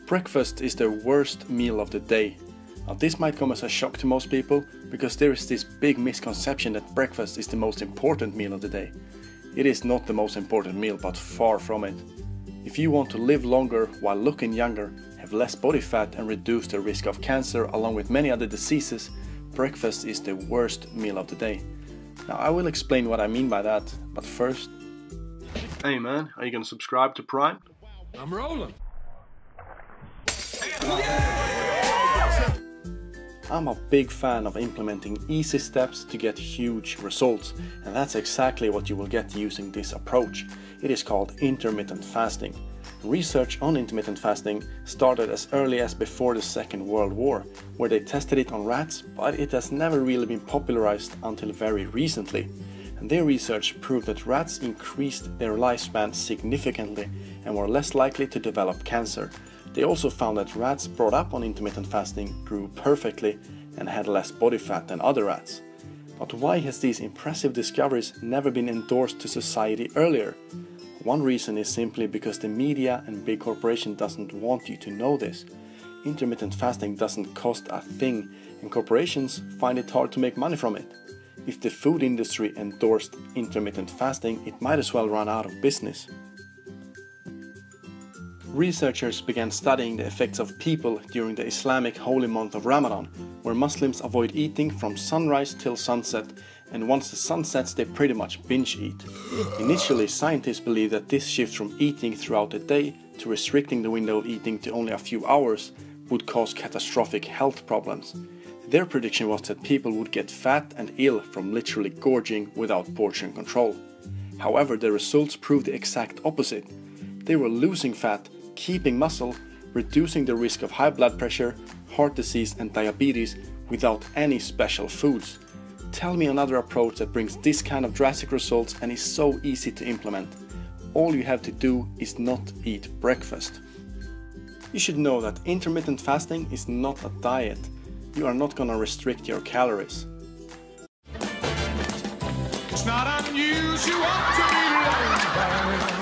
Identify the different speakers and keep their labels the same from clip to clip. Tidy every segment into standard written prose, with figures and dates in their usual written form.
Speaker 1: Breakfast is the worst meal of the day. Now this might come as a shock to most people, because there is this big misconception that breakfast is the most important meal of the day. It is not the most important meal, but far from it. If you want to live longer while looking younger, have less body fat and reduce the risk of cancer along with many other diseases, breakfast is the worst meal of the day. Now I will explain what I mean by that, but first... Hey man, are you gonna subscribe to Prime?
Speaker 2: I'm rolling.
Speaker 1: I'm a big fan of implementing easy steps to get huge results, and that's exactly what you will get using this approach. It is called intermittent fasting. Research on intermittent fasting started as early as before the Second World War, where they tested it on rats, but it has never really been popularized until very recently. And their research proved that rats increased their lifespan significantly and were less likely to develop cancer. They also found that rats brought up on intermittent fasting grew perfectly and had less body fat than other rats. But why has these impressive discoveries never been endorsed to society earlier? One reason is simply because the media and big corporations doesn't want you to know this. Intermittent fasting doesn't cost a thing, and corporations find it hard to make money from it. If the food industry endorsed intermittent fasting, it might as well run out of business. Researchers began studying the effects of people during the Islamic holy month of Ramadan, where Muslims avoid eating from sunrise till sunset, and once the sun sets they pretty much binge eat. Initially, scientists believed that this shift from eating throughout the day to restricting the window of eating to only a few hours would cause catastrophic health problems. Their prediction was that people would get fat and ill from literally gorging without portion control. However, the results proved the exact opposite. They were losing fat, keeping muscle, reducing the risk of high blood pressure, heart disease and diabetes without any special foods. Tell me another approach that brings this kind of drastic results and is so easy to implement. All you have to do is not eat breakfast. You should know that intermittent fasting is not a diet. You are not gonna restrict your calories.
Speaker 2: It's not unusual to be lonely.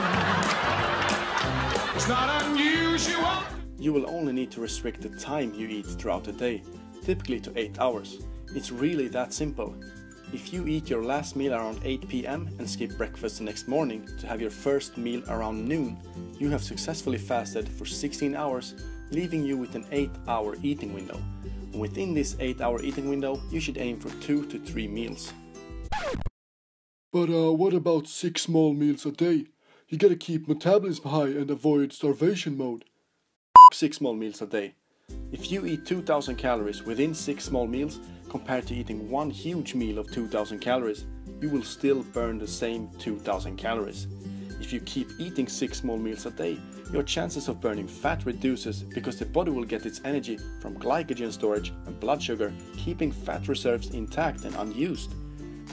Speaker 2: It's not unusual.
Speaker 1: You will only need to restrict the time you eat throughout the day, typically to 8 hours. It's really that simple. If you eat your last meal around 8 PM and skip breakfast the next morning to have your first meal around noon, you have successfully fasted for 16 hours, leaving you with an 8-hour eating window. And within this 8-hour eating window, you should aim for 2 to 3 meals.
Speaker 3: But what about 6 small meals a day? You gotta keep metabolism high and avoid starvation mode.
Speaker 1: 6 small meals a day. If you eat 2,000 calories within 6 small meals compared to eating one huge meal of 2,000 calories, you will still burn the same 2,000 calories. If you keep eating 6 small meals a day, your chances of burning fat reduces because the body will get its energy from glycogen storage and blood sugar, keeping fat reserves intact and unused.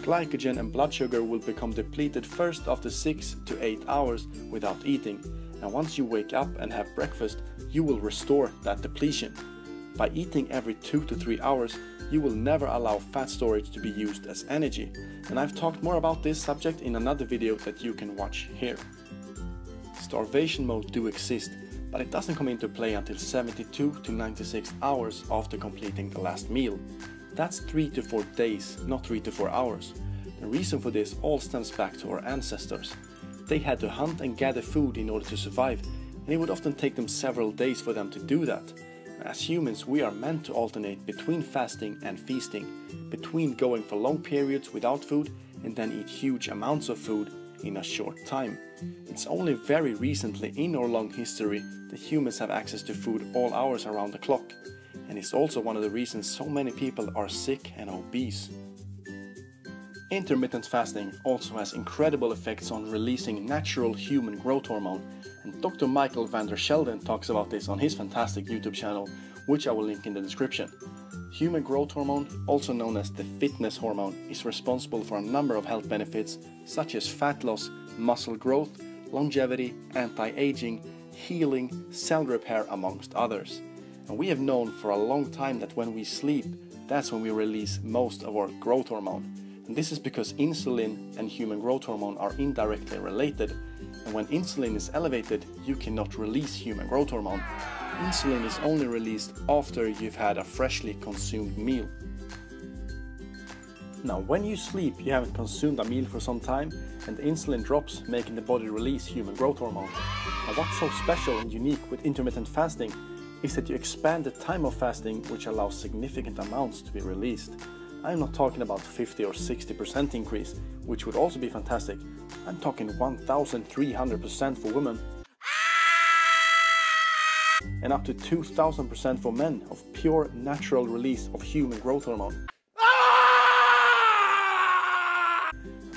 Speaker 1: Glycogen and blood sugar will become depleted first after 6 to 8 hours without eating, and once you wake up and have breakfast, you will restore that depletion. By eating every 2 to 3 hours, you will never allow fat storage to be used as energy, and I've talked more about this subject in another video that you can watch here. Starvation mode do exist, but it doesn't come into play until 72 to 96 hours after completing the last meal. That's 3 to 4 days, not 3 to 4 hours. The reason for this all stems back to our ancestors. They had to hunt and gather food in order to survive, and it would often take them several days for them to do that. As humans, we are meant to alternate between fasting and feasting, between going for long periods without food and then eat huge amounts of food in a short time. It's only very recently in our long history that humans have access to food all hours around the clock, and it's also one of the reasons so many people are sick and obese. Intermittent fasting also has incredible effects on releasing natural human growth hormone, and Dr. Michael van der Sheldon talks about this on his fantastic YouTube channel, which I will link in the description. Human growth hormone, also known as the fitness hormone, is responsible for a number of health benefits such as fat loss, muscle growth, longevity, anti-aging, healing, cell repair, amongst others. And we have known for a long time that when we sleep, that's when we release most of our growth hormone. And this is because insulin and human growth hormone are indirectly related, And when insulin is elevated, you cannot release human growth hormone. Insulin is only released after you've had a freshly consumed meal. Now, when you sleep, you haven't consumed a meal for some time, and the insulin drops, making the body release human growth hormone. Now, what's so special and unique with intermittent fasting is that you expand the time of fasting, which allows significant amounts to be released. I'm not talking about 50 or 60% increase, which would also be fantastic. I'm talking 1,300% for women and up to 2,000% for men of pure natural release of human growth hormone.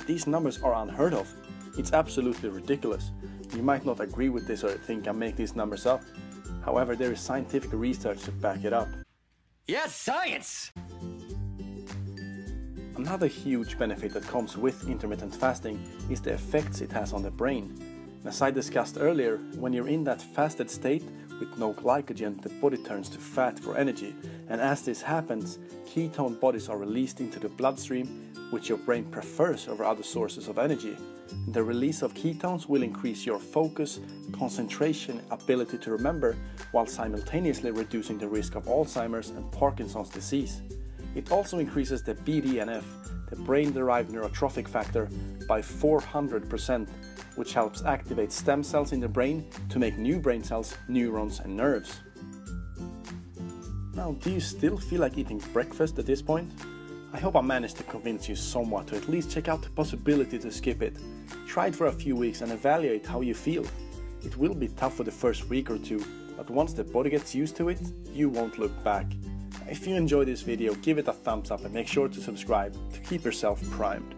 Speaker 1: These numbers are unheard of. It's absolutely ridiculous. You might not agree with this or think I make these numbers up. However, there is scientific research to back it up.
Speaker 4: Yes, science!
Speaker 1: Another huge benefit that comes with intermittent fasting is the effects it has on the brain. As I discussed earlier, when you're in that fasted state with no glycogen, the body turns to fat for energy, and as this happens, ketone bodies are released into the bloodstream, which your brain prefers over other sources of energy. The release of ketones will increase your focus, concentration, ability to remember, while simultaneously reducing the risk of Alzheimer's and Parkinson's disease. It also increases the BDNF, the brain-derived neurotrophic factor, by 400%, which helps activate stem cells in the brain to make new brain cells, neurons and nerves. Now, do you still feel like eating breakfast at this point? I hope I managed to convince you somewhat to at least check out the possibility to skip it. Try it for a few weeks and evaluate how you feel. It will be tough for the first week or two, but once the body gets used to it, you won't look back. If you enjoyed this video, give it a thumbs up and make sure to subscribe to keep yourself primed.